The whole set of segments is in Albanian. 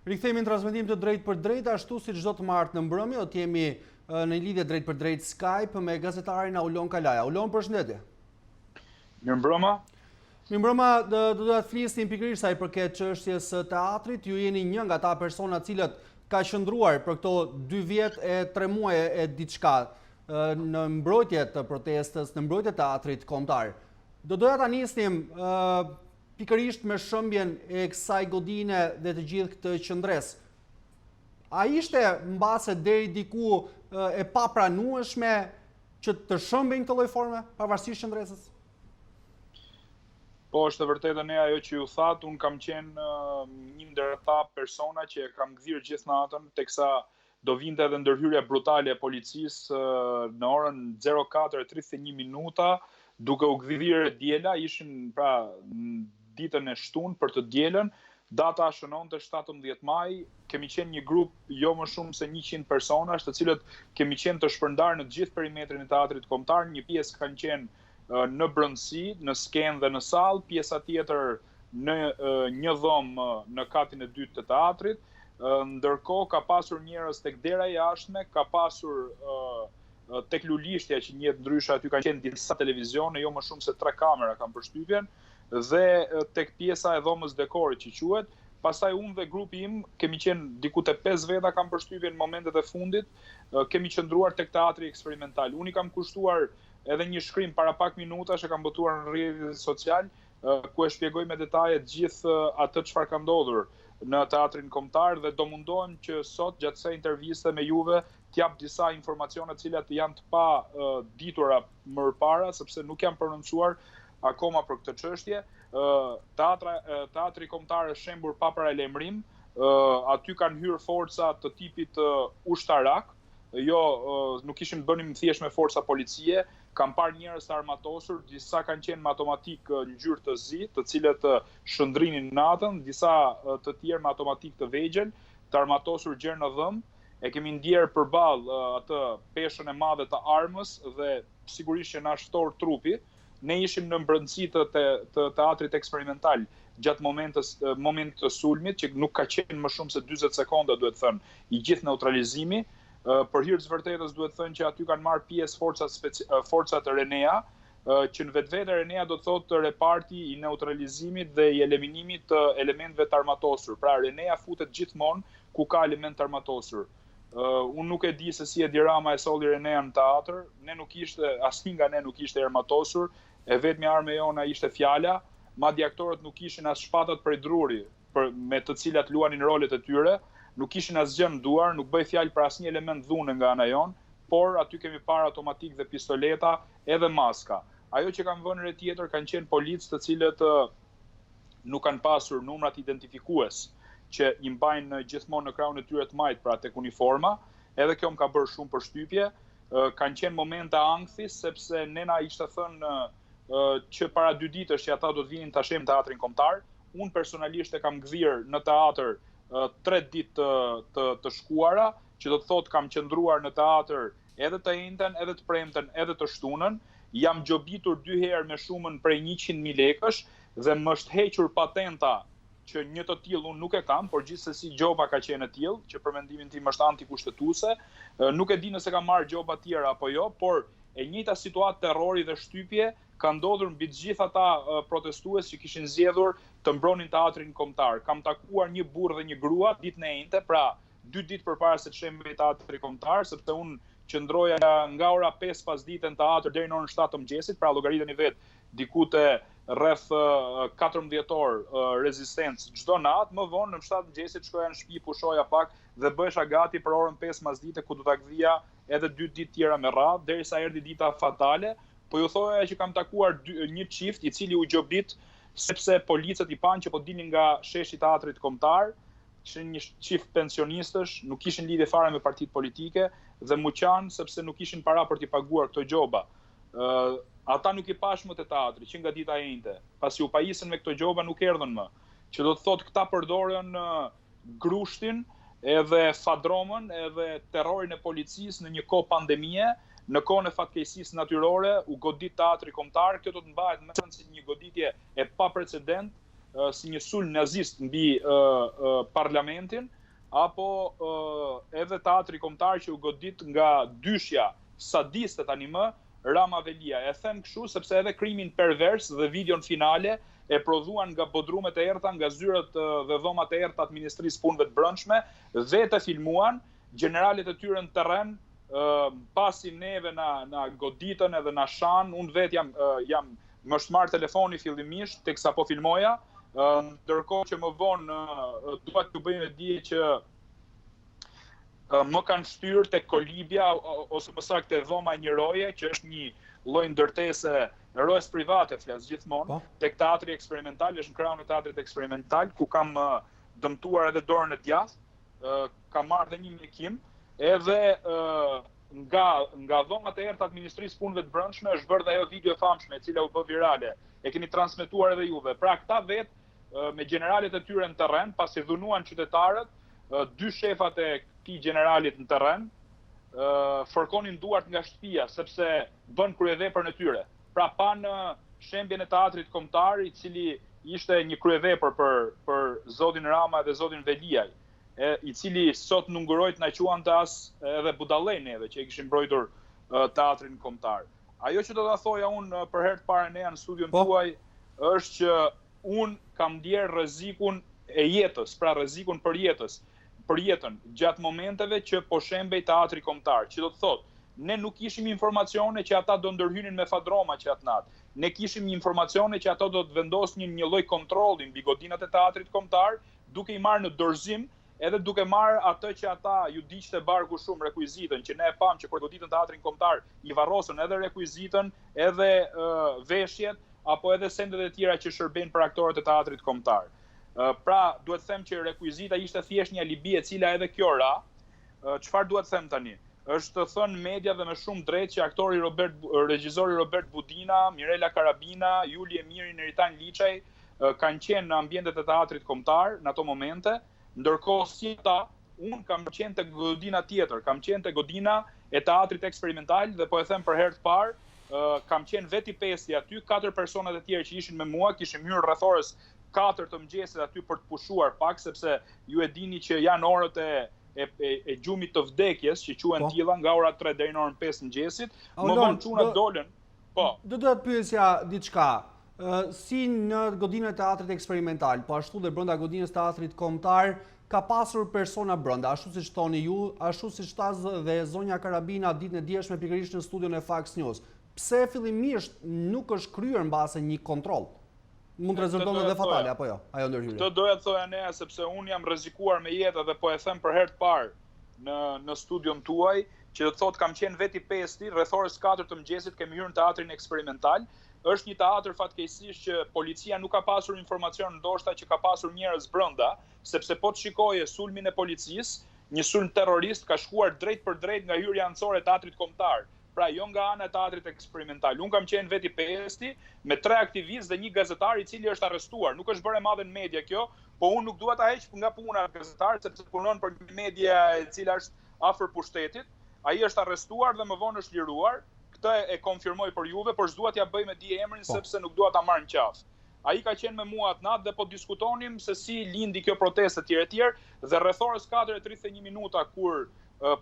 Rikthehemi në transmetim të drejt për drejt, ashtu si çdo të martë në mbrëmje, do të jemi në lidhje drejt për drejt Skype me gazetarin Aulon Kalaja. Aulon, përshëndetje. Mirëmbrëma. Mirëmbrëma, do të flisnim pikërisht sa i përket çështjes së teatrit. Ju jeni një nga ata persona të cilët ka qëndruar për këto 2 vjet e 3 muaj e diçka në mbrojtje të protestës, në mbrojtje të teatrit kombëtar. Do doja ta nisnim pikërisht me shëmbjen e kësaj godine dhe të gjithë këtë qëndres. A ishte mbase deri diku e papranueshme që të shëmbejnë këtë lloj forme, pavarësisht qëndresës? Po, është e vërtetë ne ajo që ju thatë, unë kam qenë një ndër ata persona që kam gdhirë gjithë natën, teksa do vinte edhe ndërhyrja brutale e policisë në orën 04:31 minuta, duke u gdhirë diela, ishin pra ditën e shtunë për të dielën, data shënonte 17 maj, kemi qenë një grup jo më shumë se 100 personash, të cilët kemi qenë të shpërndarë në gjithë perimetrin e teatrit kombëtar, një pjesë kanë qenë në brendësi, në skenë dhe në sallë, pjesa tjetër në një dhomë në katin e dytë të teatrit, ndërkohë ka pasur njerëz tek dera e jashtme, ka pasur tek lulishtja që njihet ndryshe, aty kanë qenë disa televizione, jo më shumë se 3 kamera kanë përshtypjen, dhe tek pjesa e dhomës dekorit që quhet. Pastaj unë dhe grupi im kemi qenë diku te 5 veta kanë përshtypjen në momentet e fundit, kemi qëndruar tek Teatri Eksperimental. Unë kam kushtuar edhe një shkrim para pak minutash e kam botuar në rrjetin social, ku e shpjegoj me detaje gjithë atë çfarë ka ndodhur në teatrin kombëtar dhe do mundohem që sot gjatë kësaj interviste me juve t'jap disa informacione të cilat janë të pa ditura më parë, sepse nuk janë prononcuar akoma për këtë çështje. Teatri kombëtar është shembur pa paralajmërim, aty kanë hyrë forca të tipit ushtarak, jo nuk ishin bënim thjesht me forca policie, kam parë njerëz të armatosur, disa kanë qenë me automatik ngjyrë të zi, të cilët shëndrinin natën, disa të tjerë me automatik të vegjël, të armatosur gjerë në dhëm. E kemi ndjerë përballë atë peshën e madhe të armës dhe sigurisht që na shtor trupi. Ne ishim në brendësi të Teatrit Eksperimental gjatë momentit të sulmit, që nuk ka qenë më shumë se 40 sekonda, duhet thënë, i gjithë neutralizimi. Për hir të vërtetës duhet thënë që aty kanë marrë pjesë forcat e Renea, që në vetvete Renea do të thotë reparti i neutralizimit dhe i eliminimit të elementëve të armatosur. Pra Renea futet gjithmonë ku ka element të armatosur. Unë nuk e di se si Edi Rama e solli Renea në teatr, asnjë nga ne nuk ishte armatosur, e vetmja armë jona ishte fjala, madje aktorët nuk kishin as shpatat prej druri, me të cilat luanin rolet e tyre, nuk kishin asgjë në duar, nuk bëj fjalë për asnjë element dhune nga ana jon, por aty kemi parë automatik dhe pistoleta edhe maska. Ajo që kanë vënë re tjetër kanë qenë policë të cilët nuk kanë pasur numrat identifikues që i mbajnë gjithmonë në krahun e tyre të majt, pra tek uniforma, edhe kjo më ka bërë shumë përshtypje. Kanë qenë momente ankthi, sepse nena ishte thënë që para 2 ditësh që ata do të vinin ta shem teatrin kombëtar. Unë personalisht e kam gdhirë në teatr 3 ditë të shkuara, që do të thotë kam qëndruar në teatr edhe të njëjtën, edhe të premten, edhe të shtunën. Jam gjobitur 2 herë me shumën prej 100.000 lekësh dhe më është hequr patenta që një të tillë unë nuk e kam, por gjithsesi gjoba ka qenë e tillë, që për mendimin tim është antikushtetuese. Nuk e di nëse ka marrë gjoba tjera apo jo, por e njëjta situatë terrori dhe shtypje ka ndodhur mbi të gjithë ata protestues që kishin zgjedhur të mbronin teatrin kombëtar. Kam takuar një burrë dhe një grua ditën e njëjtë, pra 2 ditë përpara se të shembej teatri kombëtar, sepse unë qëndroja nga ora 5 pasdite në teatr deri në orën 7 të mëngjesit, pra llogariteni vet diku te rreth 14 orë rezistencë çdo natë. Më vonë në 7 mëngjesit shkoja në shtëpi, pushoja pak dhe bëhesha gati për orën 5 pasdite, ku do ta gdhija edhe 2 ditë tjera me radhë, derisa erdhi dita fatale. Po ju thoja që kam takuar një çift i cili u gjobit sepse policët i panë që po dilnin nga sheshi i teatrit kombëtar, ishin një çift pensionistësh, nuk kishin lidhje fare me partitë politike dhe muqan sepse nuk kishin para për t'i paguar këto gjoba. Ata nuk i pash më te teatri që nga dita e njëjtë, pasi u pajisën me këto gjoba nuk erdhën më. Që do të thotë këta përdorën grushtin edhe fadromën edhe terrorin e policisë në një kohë pandemie, në kohën e fatkeqësisë natyrore, u godit teatri kombëtar. Kjo do të mbahet më si një goditje e paprecedent si një sulm nazist mbi parlamentin, apo edhe teatri kombëtar që u godit nga dyshja sadiste tani më, Rama Velia. E them kështu sepse edhe krimin pervers dhe videon finale e prodhuan nga bodrumet e errta, nga zyrat dhe dhomat e errta të Ministrisë Punëve të Brendshme, dhe të filmuan generalet e tyre në terren, pasi neve na goditën edhe na shan. Unë vetë jam më shmar telefoni fillimisht teksa po filmoja, ndërkohë që më vonë dua t'ju bëj me dije që më kanë shtyrë tek kolibja ose më saktë te dhoma e një roje, që është një lloj ndërtese rojes private, flas gjithmonë, tek Teatri Eksperimental, është në krahun e Teatrit Eksperimental, ku kam dëmtuar edhe dorën e djathtë, kam marrë dhe një mjekim, edhe nga dhomat e errta të Ministrisë Punëve të Brendshme është bërë dhe ajo video e famshme e cila u bë virale. E keni transmetuar edhe juve. Pra këta vetë me generalet e tyre në terren, pasi dhunuan qytetarët, dy shefat e këtij generalit në terren fërkonin duart nga shtëpia sepse bën kryevepër në tyre. Pra pan shembjen e teatrit kombëtar, i cili ishte një kryevepër për zotin Rama dhe zotin Veliaj, i cili sot nuk nguroi të na quante as edhe budallej neve që i kishim mbrojtur teatrin kombëtar. Ajo që do ta thoja unë për herë të parë në studion tuaj është që unë kam ndier rrezikun e jetës, pra rrezikun për jetën, gjatë momenteve që po shembej teatri kombëtar, që do të thotë, ne nuk kishim informacione që ata do ndërhynin me fadroma që atë natë. Ne kishim informacione që ato do të vendosnin një lloj kontrolli mbi godinat e teatrit kombëtar, duke i marrë në dorëzim, edhe duke marrë atë që ata ju diqte barku shumë rekuizitën, që ne e pam që për goditën teatrin kombëtar i varrosën edhe rekuizitën, edhe veshjet, apo edhe sendet e tjera që shërbejnë për aktorët e teatrit kombëtar. Pra, duhet them që rekuizita ishte thjesht një alibi e cila edhe kjo ra. Çfarë duhet them tani? Është thënë media dhe me shumë drejt që regjizori Robert Budina, Mirela Karabina, Juli Emiri, Neritan Liçaj kanë qenë në ambientet e teatrit kombëtar në ato momente, ndërkohë si ata, unë kam qenë te godina tjetër, kam qenë te godina e Teatrit Eksperimental dhe po e them për herë të parë, kam qenë veti pesti aty, 4 personat e tjerë që ishin me mua, kishim hyrë rreth orës 4 të mëngjesit aty për të pushuar pak, sepse ju e dini që janë orët e gjumit të vdekjes, që quhen tilla nga ora 3 deri në orën 5 mëngjesit. Më vonë çunat dolën. Po. Do të pyesja diçka. Si në godinën e Teatrit Eksperimental, po ashtu dhe brenda godinës Teatrit Kombëtar, ka pasur persona brenda, ashtu siç thoni ju, ashtu siç thash dhe zonja Karabina ditën e djeshme pikërisht në studion e faxnews. Pse fillimisht nuk është kryer mbase një kontroll? Mund të rezulton edhe fatale apo jo? Ajo ndërhyrje. Këtë doja të thoja Nea sepse unë jam rrezikuar me jetë dhe po e them për herë të parë në studion tuaj, që do të thotë kam qenë veti pesti, rreth orës 4 të mëngjesit kemi hyrë në Teatrin Eksperimental. Është një teatr fatkeqësisht që policia nuk ka pasur informacion ndoshta që ka pasur njerëz brenda, sepse po të shikoje sulmin e policisë, një sulm terrorist ka shkuar drejt për drejt nga hyrja anësore e teatrit kombëtar. Pra jo nga ana e Teatrit Eksperimental. Unë kam qenë veti pesti me 3 aktivistë dhe një gazetar i cili është arrestuar. Nuk është bërë e madhe në media kjo, po unë nuk dua ta heq nga puna gazetar sepse punon për një media e cila është afër pushtetit. Ai është arrestuar dhe më vonë është liruar. Këtë e konfirmoj për juve, por s'dua t'ja bëj me dije emrin sepse nuk dua ta marr në qafë. Ai ka qenë me mua atë natë dhe po diskutonim se si lindi kjo protestë etj. Dhe rreth orës 4:31 minuta kur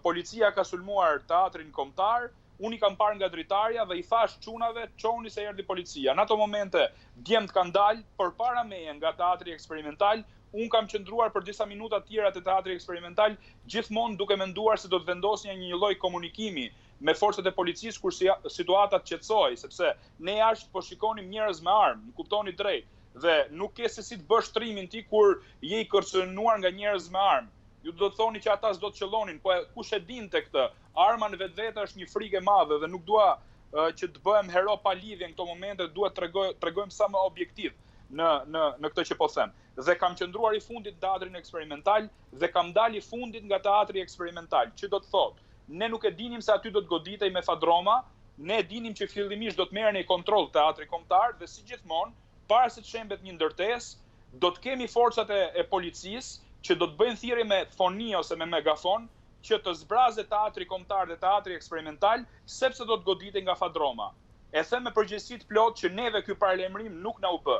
policia ka sulmuar teatrin kombëtar, unë i kam parë nga dritarja dhe i thash çunave, çoni se erdhi policia. Në ato momente djemt kanë dalë përpara meje nga Teatri Eksperimental. Unë kam qëndruar për disa minuta tjera te Teatri Eksperimental, gjithmonë duke menduar se do të vendosnja një lloj komunikimi me forcat e policisë kur situata të qetësohej, sepse ne jashtë po shikonim njerëz me armë, më kuptoni drejt, dhe nuk ke se si të bësh shtrimin ti kur je i kërcënuar nga njerëz me armë. Ju do të thoni që ata s'do të qellonin, po kush e dinte këtë? Arma në vetvete është një frikë e madhe dhe nuk dua që të bëhem hero pa lidhje në këto momente, dua të tregojmë sa më objektiv në këtë që po them. Dhe kam qëndruar i fundit Teatrin Eksperimental dhe kam dalë i fundit nga Teatri Eksperimental, që do të thotë, ne nuk e dinim se aty do të goditej me fadroma, ne e dinim që fillimisht do të merreni kontroll Teatri Kombëtar dhe si gjithmonë, para se të shembet një ndërtesë, do të kemi forcat e policisë që do të bëjnë thirrje me foni ose me megafon që të zbrazet Teatri Kombëtar dhe Teatri Eksperimental sepse do të goditej nga fadroma. E them me përgjegjësi të plotë që neve ky paralajmërim nuk na u bë.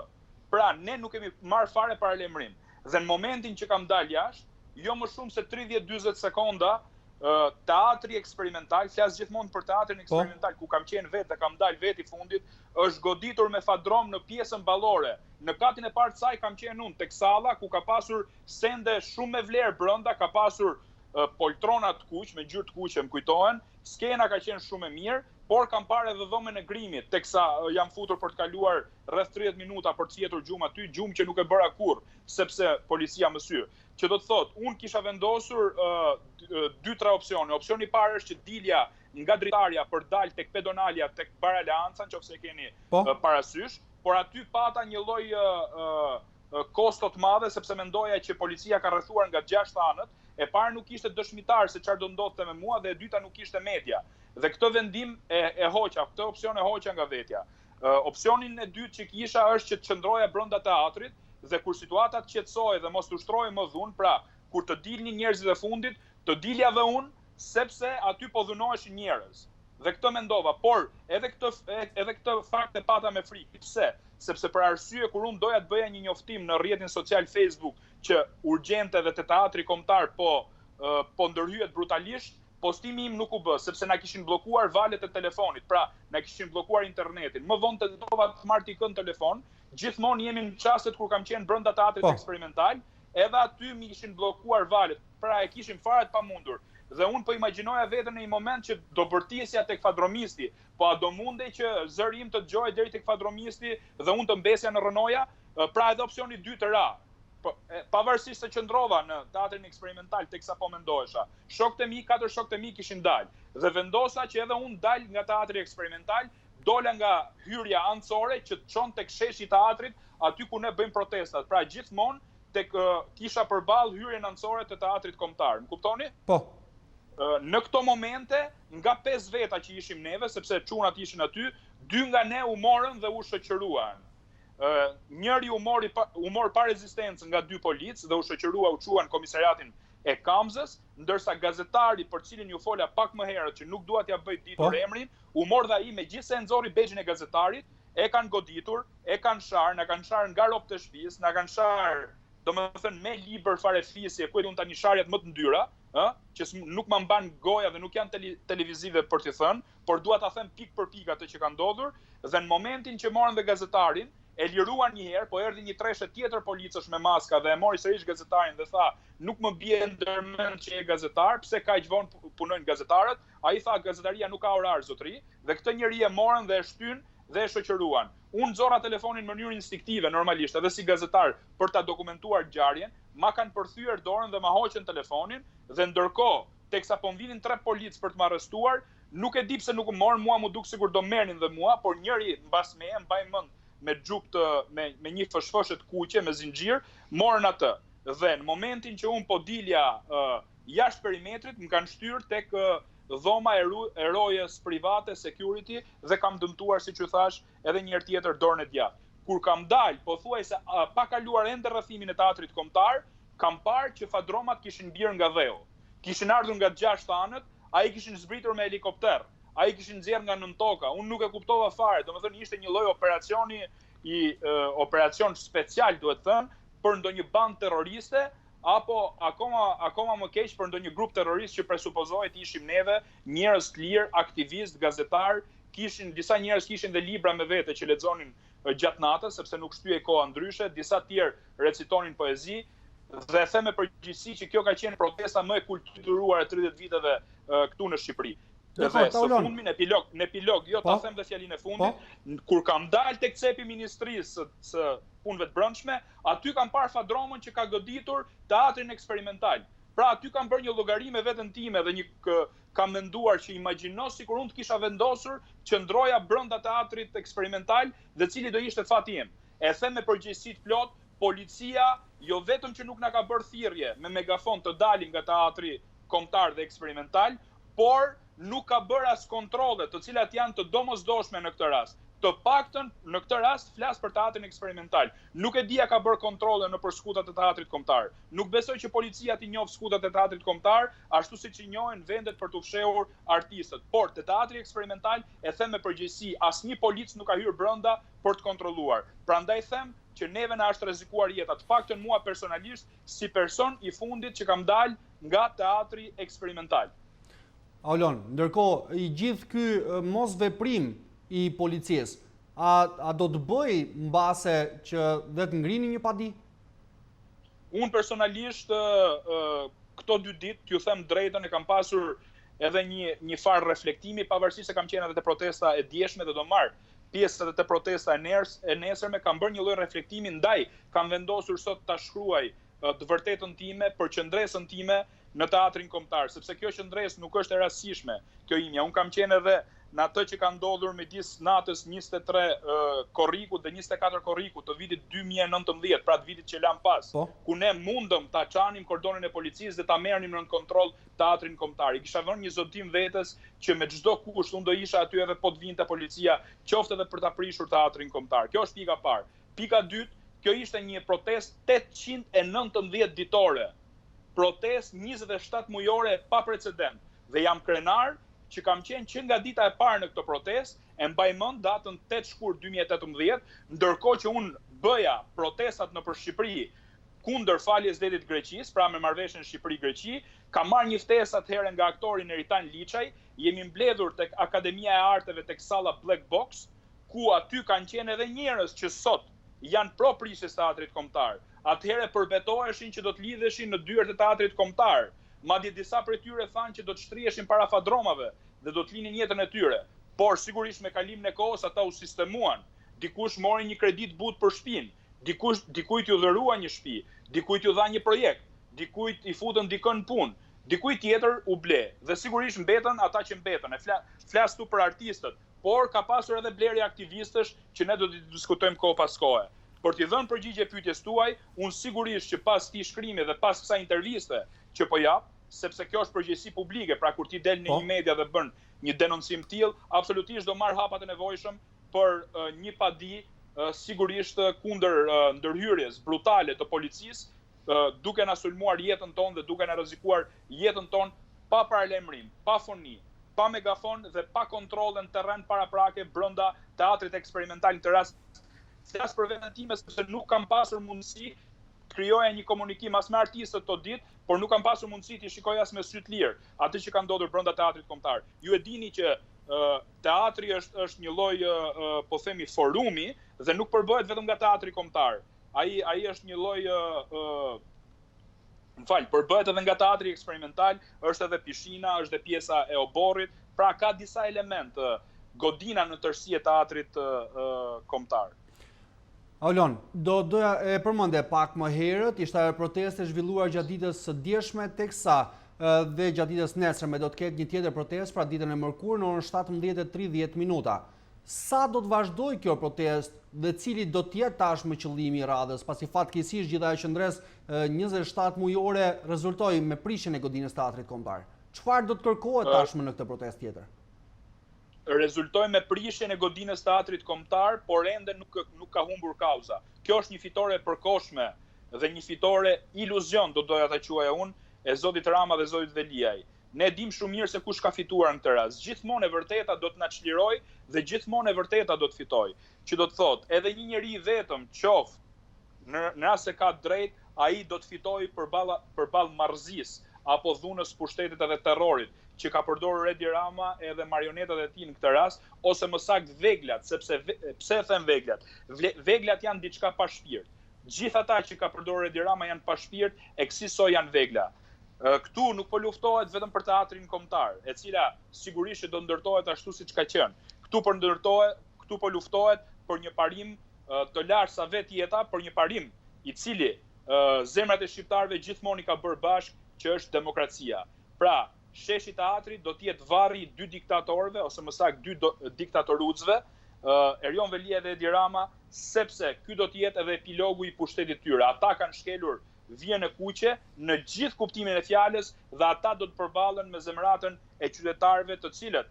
Pra, ne nuk kemi marrë fare paralajmërim. Dhe në momentin që kam dalë jashtë, jo më shumë se 30-40 sekonda, Teatri Eksperimental, flas gjithmonë për Teatrin Eksperimental, ku kam qenë vetë dhe kam dalë vetë i fundit, është goditur me fadrom në pjesën ballore. Në katin e parë të saj kam qenë unë tek salla, ku ka pasur sende shumë me vlerë brenda, ka pasur poltrona të kuq, me ngjyrë të kuqe më kujtohen, skena ka qenë shumë e mirë, por kam parë edhe dhomën e grimit, teksa jam futur për të kaluar rreth 30 minuta për të fjetur gjumë aty, gjumë që nuk e bëra kurrë, sepse policia më syr. Që do të thotë, unë kisha vendosur 2-3 opsione. Opsioni i parë është që dilja nga dritarja për dalë tek pedonalja, tek Bar Aleanca, nëse keni parasysh, por aty pata një lloj kosto të madhe, sepse mendoja që policia ka rrethuar nga 6 anët. E parë nuk ishte dëshmitar se çfarë do ndodhte me mua, dhe e dyta nuk ishte media. Dhe këtë vendim e hoqa, këtë opsion e hoqa nga vetja. Opsionin e dytë që kisha është që të qëndroja brenda teatrit, dhe kur situata të qetësohej dhe mos të ushtrohej më dhunë, pra kur të dilnin njerëzit e fundit, të dilja dhe unë, sepse aty po dhunoheshin njerëz. Dhe këtë mendova, por edhe këtë fakt e pata me frikë. Pse? Sepse për arsye kur unë doja të bëja një njoftim në rrjetin social Facebook që urgjente dhe te teatri kombëtar po ndërhyhet brutalisht, postimi im nuk u bë, sepse na kishin bllokuar valët e telefonit, pra na kishin bllokuar internetin. Më vonë tentova të marr tikën telefon, gjithmonë jemi në çastet kur kam qenë brenda Teatrit Eksperimental, edhe aty mi kishin bllokuar valët, pra e kishim fare të pamundur. Dhe unë po imagjinoja veten në një moment që do bërtisja tek fadromisti, po a do mundej që zëri im të dëgjojë deri tek fadromisti dhe unë të mbesja në rënoja, pra edhe opsioni 2 të ra. Pavarësisht se qëndrova në Teatrin Eksperimental teksa po mendohesha, 4 shokët e mi kishin dalë dhe vendosa që edhe unë dal nga Teatri Eksperimental, dola nga hyrja anësore që të çon tek sheshi i teatrit, aty ku ne bëjmë protestat. Pra gjithmonë tek kisha përballë hyrjen anësore të teatrit kombëtar. Më kuptoni? Po. Në këto momente, nga 5 veta që ishim neve, sepse çunat ishin aty, 2 nga ne u morën dhe u shoqëruan. Njëri u mor pa rezistencë nga 2 policë dhe u shoqërua, u çuan komisariatin e Kamzës, ndërsa gazetari për cilin ju fola pak më herët që nuk dua t'ja bëj ditur emrin, u mor dhe ai megjithse e nxorri bexhin e gazetarit, e kanë goditur, e kanë sharë, na kanë sharë nga ropt të shtëpisë, na kanë sharë, domethënë me libër fare fisje, ku edun tani sharjet më të ndyra, që nuk më mban goja dhe nuk janë televizive për t'i thënë, por dua ta them pik për pik atë që ka ndodhur, dhe në momentin që morën dhe gazetarin, e liruan një herë, po erdhi një treshe tjetër policësh me maska dhe e mori sërish gazetarin dhe tha, nuk më bie ndërmend që je gazetar, pse kaq vonë punojnë gazetarët? Ai tha, gazetaria nuk ka orar zotëri, dhe këtë njeri e morën dhe e shtyn dhe e shoqëruan. Unë nxorra telefonin në mënyrë instinktive normalisht, edhe si gazetar për ta dokumentuar ngjarjen, ma kanë përthyer dorën dhe ma hoqën telefonin, dhe ndërkohë, teksa po vinin 3 policë për të më arrestuar, nuk e di pse nuk më morën, mua mu duk sikur do merrnin dhe mua, por njëri mbas meje, mbaj mend me xhup me një fshfshe të kuqe me zinxhir, morën atë. Dhe në momentin që unë po dilja jashtë perimetrit, më kanë shtyr tek dhoma e rojës private, security, dhe kam dëmtuar, siç u thash, edhe një herë tjetër dorën e djathtë. Kur kam dalë, pothuajse pa kaluar ende rrethimin e teatrit kombëtar, kam parë që fadromat kishin bjerë nga dheu. Kishin ardhur nga 6 anët, ai kishin zbritur me helikopter. Ai kishin nxjerr nga nën toka. Unë nuk e kuptova fare, domethënë ishte një lloj operacion special, duhet thënë, për ndonjë bandë terroriste, apo akoma më keq për ndonjë grup terrorist që presupozohet ishim neve, njerëz të lirë, aktivist, gazetar, disa njerëz kishin dhe libra me vete që lexonin gjatë natës, sepse nuk shtyhej koha ndryshe, disa tjerë recitonin poezi, dhe them me përgjegjësi që kjo ka qenë protesta më e kulturuar e 30 viteve këtu në Shqipëri. Dhe së fundmi në epilog, jo ta them dhe fjalin e fundit, kur kam dalë tek cepi ministrisë së punëve të brendshme, aty kam parë fadromën që ka goditur Teatrin Eksperimental. Pra aty kam bërë një llogari me veten time dhe kam menduar që imagjino sikur unë të kisha vendosur qëndroja brenda Teatrit Eksperimental dhe cili do ishte fati im. E them me përgjegjësi të plot, policia jo vetëm që nuk na ka bërë thirrje me megafon të dalim nga Teatri Kombëtar dhe Eksperimental, por nuk ka bërë as kontrolle, të cilat janë të domosdoshme në këtë rast, Të paktën në këtë rast flas për teatrin eksperimental. Nuk e di a ka bërë kontrolle nëpër skutat e teatrit kombëtar. Nuk besoj që policia t'i njohë skutat e teatrit kombëtar, ashtu siç i njohin vendet për të fshehur artistët. Por te teatri eksperimental, e them me përgjegjësi, asnjë polic nuk ka hyrë brenda për të kontrolluar. Prandaj them që neve na është rrezikuar jeta, të paktën mua personalisht si person i fundit që kam dalë nga teatri eksperimental. Aulon, ndërkohë i gjithë ky mos veprim i policisë, a do të bëj mbase që dhe të ngrini një padi? Unë personalisht këto 2 ditë, t'ju them drejtën, e kam pasur edhe një farë reflektimi, pavarësisht se kam qenë edhe te protesta e djeshme dhe do marr pjesë edhe te protesta e nesërme, kam bërë një lloj reflektimi ndaj, kam vendosur sot ta shkruaj të vërtetën time për qëndresën time në teatrin kombëtar, sepse kjo qëndresë nuk është e rastësishme, kjo imja. Unë kam qenë edhe në atë që ka ndodhur midis natës 23 korrikut dhe 24 korrikut të vitit 2019, pra të vitit që lam pas, ku ne mundëm ta çanim kordonin e policisë dhe ta merrnim në kontroll teatrin kombëtar. I kisha vënë një zotim vetes që me çdo kusht unë do isha aty edhe po të vinte policia, qoftë edhe për ta prishur teatrin kombëtar. Kjo është pika parë. Pika dytë, kjo ishte një protestë 819 ditore. Protestë 27 mujore pa precedent. Dhe jam krenar që kam qenë që nga dita e parë në këtë protestë, e mbaj mend datën 8 shkurt 2018, ndërkohë që unë bëja protestat nëpër Shqipëri kundër faljes detit Greqisë, pra me marrëveshjen Shqipëri-Greqi, kam marrë një ftesë atëherë nga aktori Neritan Liçaj, jemi mbledhur tek Akademia e Arteve tek salla Black Box, ku aty kanë qenë edhe njerëz që sot janë pro prishjes teatrit kombëtar. Atëherë përbetoheshin që do të lidheshin në dyert e teatrit kombëtar. Madje disa prej tyre thanë që do të shtriheshin para fadromave dhe do të linin jetën e tyre. Por sigurisht me kalimin e kohës ata u sistemuan. Dikush mori një kredit but për shtëpinë, dikujt ju dhërua një shtëpi, dikujt ju dha një projekt, dikujt i futën dikën punë, dikujt tjetër u ble. Dhe sigurisht mbetën ata që mbetën. E flas tu për artistët, por ka pasur edhe blerje aktivistësh që ne do të diskutojmë kohë pas kohe. Por t'i dhënë përgjigje pyetjes tuaj, unë sigurisht që pas këtij shkrimi dhe pas kësaj interviste që po jap, sepse kjo është përgjegjësi publike, pra kur ti del në një media dhe bën një denoncim tillë, absolutisht do marr hapat e nevojshëm për një padi sigurisht kundër ndërhyrjes brutale të policisë, duke na sulmuar jetën tonë dhe duke na rrezikuar jetën tonë pa paralajmërim, pa foni, pa megafon dhe pa kontroll në terren paraprake brenda teatrit eksperimental. Në të rast flas për veten time sepse nuk kam pasur mundësi krijoja një komunikim as me artistët të ditë, por nuk kam pasur mundësi t'i shikoj as me sy të lirë atë që ka ndodhur brenda teatrit kombëtar. Ju e dini që teatri është një lloj po themi forumi dhe nuk përbëhet vetëm nga teatri kombëtar. Ai është një lloj përbëhet edhe nga teatri eksperimental, është edhe pishina, është edhe pjesa e oborrit, pra ka disa elementë godina në tërësi e teatrit kombëtar. Aulon, doja e përmendje pak më herët, ishte ajo protestë e zhvilluar gjatë ditës së djeshme, teksa dhe gjatë ditës nesërme do të ketë një tjetër protestë, pra ditën e mërkurë në orën 17:30. Sa do të vazhdojë kjo protestë dhe cili do të jetë tashmë qëllimi i radhës, pasi fatkeqësisht gjithë ajo qëndresë 27 mujore rezultoi me prishjen e godinës teatrit kombëtar. Çfarë do të kërkohet tashmë në këtë protestë tjetër? Rezultoi me prishjen e godinës teatrit kombëtar, por ende nuk ka humbur kauza. Kjo është një fitore e përkohshme dhe një fitore iluzion, do doja ta quaja unë, e zotit Rama dhe zotit Veliaj. Ne dim shumë mirë se kush ka fituar në këtë rast. Gjithmonë e vërteta do të na çlirojë dhe gjithmonë e vërteta do të fitojë. Që do të thotë, edhe një njeri i vetëm, qoftë në rast se ka drejt, ai do të fitojë përballë marrëzisë apo dhunës pushtetit edhe terrorit që ka përdorur Edi Rama edhe marionetat e tij në këtë rast, ose më saktë veglat, sepse pse them veglat? Veglat janë diçka pa shpirt. Gjithë ata që ka përdorur Edi Rama janë pa shpirt, e kësaj janë vegla. Këtu nuk po luftohet vetëm për teatrin kombëtar, e cila sigurisht do ndërtohet ashtu siç ka qenë. Këtu po luftohet për një parim të lartë sa vetë jeta, për një parim i cili zemrat e shqiptarëve gjithmonë i ka bërë bashkë, që është demokracia. Pra, sheshi teatrit do të jetë varri i 2 diktatorëve, ose më saktë 2 diktatorucëve, Erjon Velia dhe Edi Rama, sepse ky do të jetë edhe epilogu i pushtetit tyre. Ata kanë shkelur vijën e kuqe në gjithë kuptimin e fjalës dhe ata do të përballen me zemratën e qytetarëve të cilët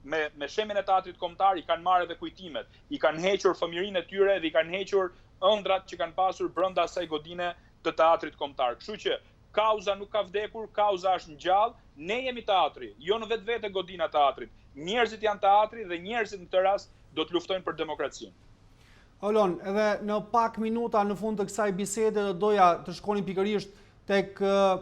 me shembin e teatrit kombëtar i kanë marrë edhe kujtimet, i kanë hequr fëmijërinë e tyre dhe i kanë hequr ëndrat që kanë pasur brenda asaj godine të teatrit kombëtar. Kështu që kauza nuk ka vdekur, kauza është ngjallë, ne jemi teatri, jo në vetvete godina e teatrit. Njerëzit janë teatri dhe njerëzit në këtë rast do të luftojnë për demokracinë. Aulon, edhe në pak minuta në fund të kësaj bisede do doja të shkonim pikërisht tek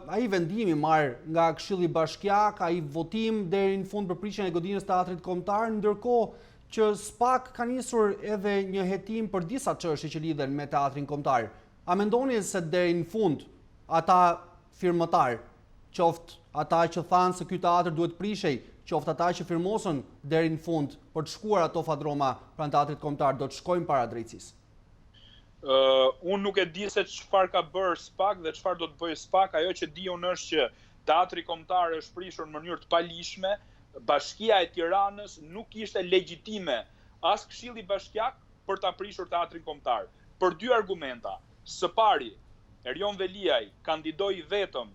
ai vendimi marr nga Këshilli Bashkiak, ai votim deri në fund për prishjen e godinës teatrit kombëtar, ndërkohë që s'pak ka nisur edhe një hetim për disa çështje që lidhen me teatrin kombëtar. A mendoni se deri në fund ata firmëtar, qoftë ata që thanë se ky teatr duhet prishej, qoftë ata që firmosën deri në fund për të shkuar ato fadroma pranë teatrit kombëtar, do të shkojnë para drejtësisë? Unë nuk e di se çfarë ka bërë SPAK dhe çfarë do të bëjë SPAK. Ajo që di unë është që teatri kombëtar është prishur në mënyrë të palishme. Bashkia e Tiranës nuk ishte legjitime as Këshilli Bashkiak për ta prishur teatrin kombëtar. Për dy argumenta. Së pari, Erjon Veliaj kandidoi vetëm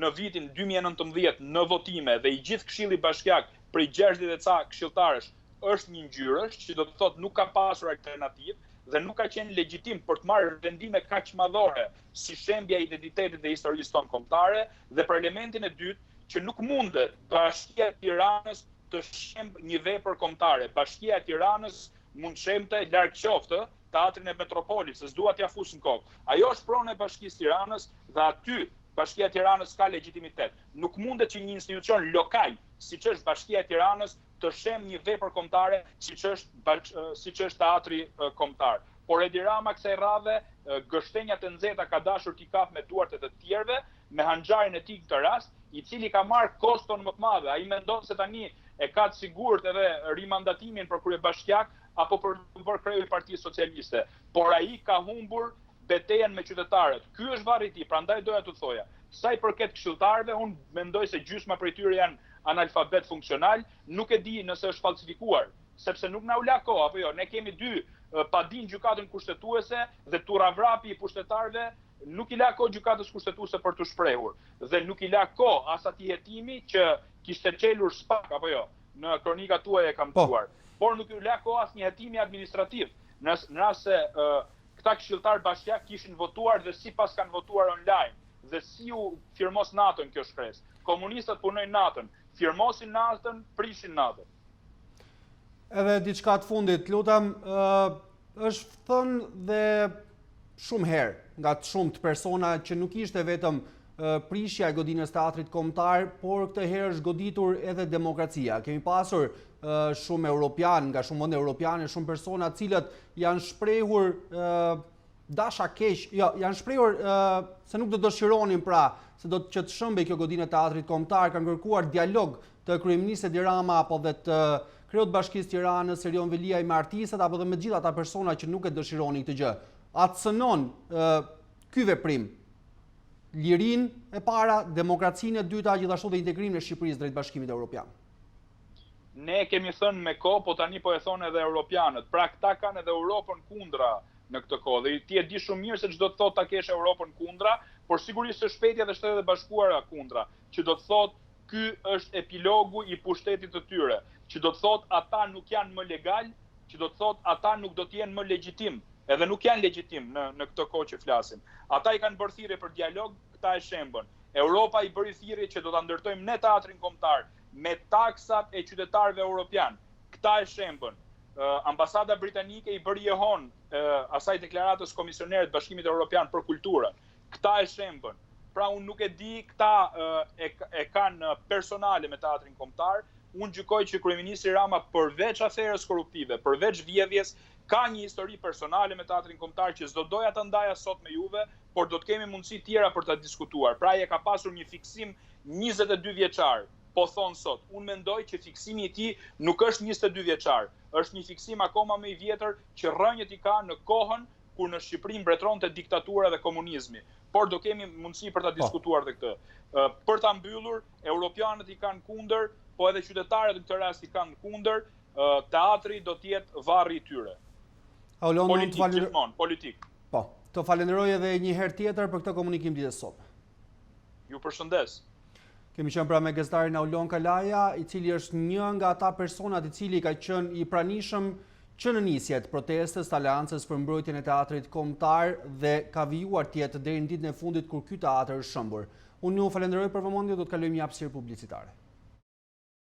në vitin 2019 në votime dhe i gjithë Këshilli Bashkiak prej 60 e ca këshilltarësh është një ngjyrësh, që do të thotë nuk ka pasur alternativë dhe nuk ka qenë legjitim për të marrë vendime kaq madhore si shembja e identitetit dhe historisë tonë kombëtare, dhe për elementin e dytë që nuk mundet Bashkia e Tiranës të shemb një vepër kombëtare. Bashkia e Tiranës mund shembte larg qoftë teatrin e Metropolit, se s'dua t'ia fus në kokë. Ajo është pronë e Bashkisë Tiranës dhe aty Bashkia e Tiranës ka legjitimitet. Nuk mundet që një institucion lokal, siç është Bashkia e Tiranës, të shem një vepër kombëtare siç është teatri kombëtar. Por Edi Rama kësaj radhe gështenjat e nxehta ka dashur t'i kap me duart e të tjerëve, me hanxharin e tij këtë rast, i cili ka marrë koston më të madhe. Ai mendon se tani e ka të sigurt edhe rimandatimin për kryebashkiak apo për kreu i Partisë Socialiste. Por ai ka humbur betejën me qytetarët. Ky është varri i tij, prandaj doja t'u thoja. Sa i përket këshilltarëve, unë mendoj se gjysma prej tyre janë analfabet funksional, nuk e di nëse është falsifikuar, sepse nuk na u la kohë, apo jo, ne kemi dy padin gjykatën kushtetuese dhe turravrapi i pushtetarëve nuk i la kohë gjykatës kushtetuese për të shprehur, dhe nuk i la kohë as atij hetimi që kishte çelur SPAK, apo jo, në kronikat tuaja e kam dëgjuar. Por nuk i la kohë as një hetimi administrativ, në rast se këta këshilltar bashkiak kishin votuar dhe sipas kanë votuar online, dhe si u firmos natën kjo shkresë. Komunistët punojnë natën, firmosin natën, prishin natën. Edhe diçka të fundit, lutem, është thënë dhe shumë herë nga të shumt persona që nuk ishte vetëm prishja e godinës teatrit kombëtar, por këtë herë është goditur edhe demokracia. Kemi pasur shumë europian, nga shumë vende europiane, shumë persona të cilët janë shprehur dasha keq, jo, janë shprehur se nuk do dëshironin pra se do që të shëmbej kjo godinë e teatrit kombëtar, kanë kërkuar dialog të kryeministit Edi Rama apo dhe të kreut Bashkisë Tiranës, Erjon Veliaj me artistët apo dhe me gjithë ata persona që nuk e dëshironin këtë gjë. A të cënon ky veprim lirinë e para, demokracinë e dyta, gjithashtu dhe integrimin e Shqipërisë drejt Bashkimit Evropian? Ne kemi thënë me kohë, po tani po e thonë edhe europianët. Pra këta kanë edhe Europën kundra në këtë kohë. Dhe ti e di shumë mirë se ç'do të thotë ta kesh Europën kundra, por sigurisht së shpejti edhe Shtetet e Bashkuara kundra, që do të thotë ky është epilogu i pushtetit të tyre, që do të thotë ata nuk janë më legal, që do të thotë ata nuk do të jenë më legjitim, edhe nuk janë legjitim në këtë kohë që flasim. Ata i kanë bërë thirrje për dialog, këta e shembën. Europa i bëri thirrje që do ta ndërtojmë ne teatrin kombëtar me taksat e qytetarëve europian. Këta e shembën. Ambasada britanike i bëri jehon asaj deklaratës komisionerit Bashkimit Evropian për kulturën. Këta e shembën. Pra unë nuk e di, këta e kanë personale me teatrin kombëtar. Unë gjykoj që kryeministri Rama përveç aferës korruptive, përveç vjedhjes, ka një histori personale me teatrin kombëtar që s'do doja të ndaja sot me juve, por do të kemi mundësi tjera për ta diskutuar. Pra ai ka pasur një fiksim 22 vjeçar. Po thonë sot, unë mendoj që fiksimi i tij nuk është 22 vjeçar, është një fiksim akoma më i vjetër që rrënjët i ka në kohën kur në Shqipëri mbretëronte diktatura dhe komunizmi. Por do kemi mundësi për ta diskutuar dhe këtë. Për ta mbyllur, europianët i kanë kundër, po edhe qytetarët në këtë rast i kanë kundër, teatri do të jetë varri i tyre. Aulon, politik. Po, të falenderoj edhe një herë tjetër për këtë komunikim ditës sot. Ju përshëndes. Kemi qenë pra me gazetarin Aulon Kalaja, i cili është një nga ata personat i cili ka qenë i pranishëm që në nisjet protestës të Aleancës për mbrojtjen e teatrit kombëtar dhe ka vijuar tjetë deri në ditën e fundit kur ky teatr është shëmbur. Unë ju falenderoj për vëmendje, do të kalojmë një hapësirë publicitare.